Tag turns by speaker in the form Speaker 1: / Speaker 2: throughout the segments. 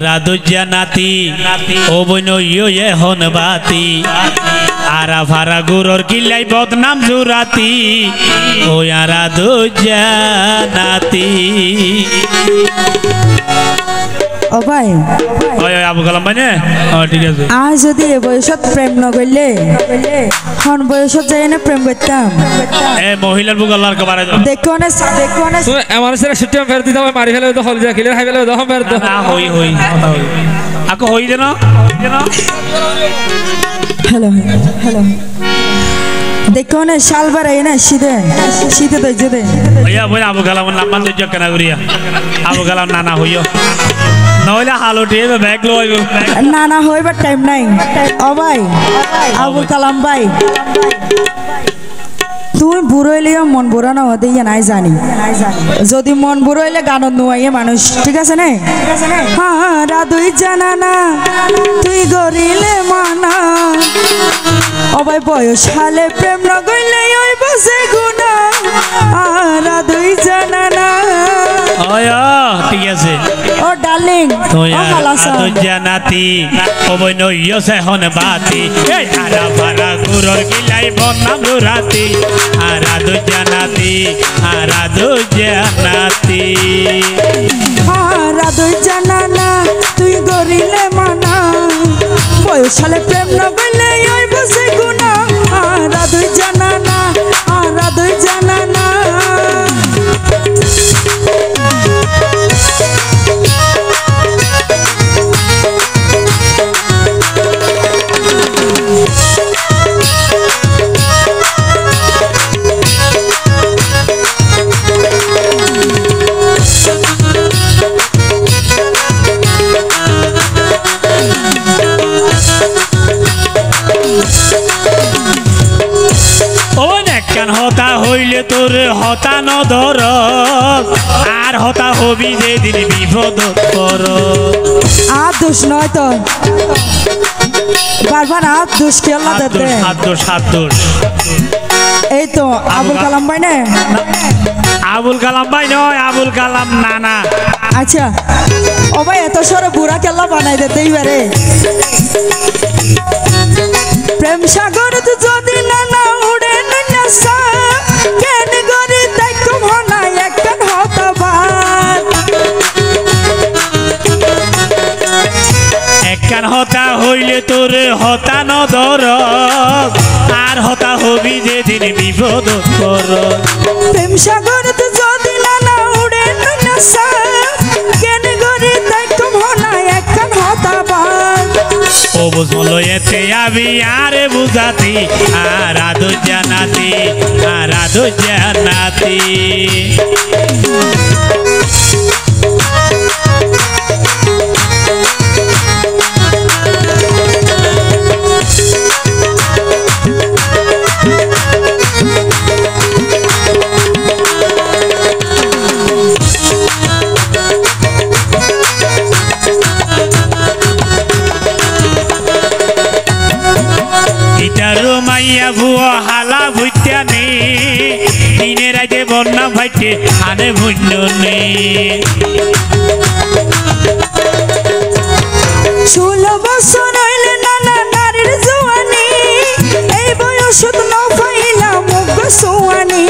Speaker 1: রাধুজানাতি ও বইন ইয়ে হন বাতি আরা ভারা গুরর কিলাই বদনাম জুরাতি ও রাধুজানাতি
Speaker 2: ও ভাই
Speaker 1: ওই আবু কালাম ভাই না ঠিক আছে
Speaker 2: আজ যদি এ বয়সত প্রেম নগইলে হন বয়সত যাই না প্রেম করতাম
Speaker 1: এ মহিলার বুক আল্লাহর কবারে
Speaker 2: দেখো না
Speaker 3: তুমি আমার সেরা ছুটি ফের দিতে হবে মারি ফেলে তো হল যা কিলে খাই ফেলে তো ফের তো
Speaker 1: না হই আকো হই দেন
Speaker 2: হ্যালো হ্যালো দেখো না শালবার আই না শীতে দই দে
Speaker 1: ওয়া বই আবু কালাম নাম্বার দই কেনা করিয়া আবু কালাম নানা হইও নইলে হালুটিয়ে ব্যাগ লইব
Speaker 2: না হইবার টাইম নাই ও ভাই আবুল কালাম ভাই তুমি বুড়ো হইলে মন বুড়া না হতে নাই জানি যদি মন বুড়ো হইলে গানত নোয়াইয়ে মানুষ ঠিক আছে না হ্যাঁ রাধুই জানা না তুই গরিলে মানা ও ভাই বয়স হালে প্রেম না গইলে ওই বসে গুনা রাধুই জানা না
Speaker 1: ওয়া ঠিক আছে
Speaker 2: ও ডার্লিং ও খালাসা
Speaker 1: রাধুজানাতি ও বইন ইয়ে হন বাতি এই আরা ভারা গুরর কিলাই বদনাম জুরাতি রাধুজানাতি
Speaker 2: রাধুজানা তুই গরিলে মানা বয়স হলে প্রেম না বললে ওই বসে গুনা রাধুজানা
Speaker 1: হতা হইলে তোর হতা নধর আর হতা হবি যে দিন বিপদ কর
Speaker 2: আর দোষ নয় তো বারবার আর দোষ কে আল্লাহ দিতে
Speaker 1: হাত দোষ
Speaker 2: এই তো আবুল কালাম ভাই না
Speaker 1: আবুল কালাম ভাই নয় আবুল কালাম নানা
Speaker 2: আচ্ছা ও ভাই এত সরে বুড়া কেল্লা বানাই দিতে এইবারে প্রেম সাগর তো যদি নানা উড়ে নসা কেন গরি তাই কম হনা একখান হতবার
Speaker 1: একখান হতা হইলে তোর হতা নধর আর হতা হবি যে দিন বিপদ কর
Speaker 2: প্রেম সাগর তো যদি নানা উড়ে নসা কেন গরি তাই কম হনা একখান হতবার
Speaker 1: ও বুঝলো এতে আমি আরে বুঝাতি রাধুজানাতি মাইয়া ভুয়া হালা ভুইতানি দিনে রাতে বন্যা ভাইতে আনে ভুইনি
Speaker 2: 16 বছর হইলে নানা নারীর জওয়ানি এই বয়সত ন পাইলা মুখ সোয়ানি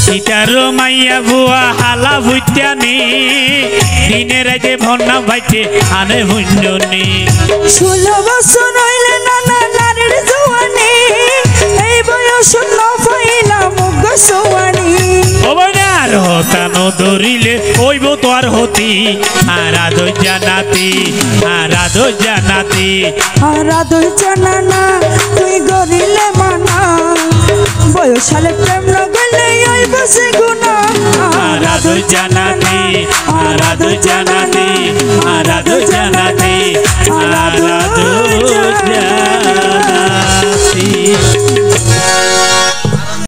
Speaker 1: সীতারো মাইয়া ভুয়া হালা ভুইতানি দিনে রাতে বন্যা ভাইতে আনে ভুইনি
Speaker 2: 16 বছর হইলে নানা নারীর জওয়ানি এই বয়সত ন পাইলা মুখ সোয়ানি
Speaker 1: হতা নধরিলে ওইব তো আর হতি রাধুজানাতি
Speaker 2: রাধুজানা তুই গরিলে মানা বয়স হলে প্রেম লগলে ওই বসে গুনা
Speaker 1: রাধুজানাতি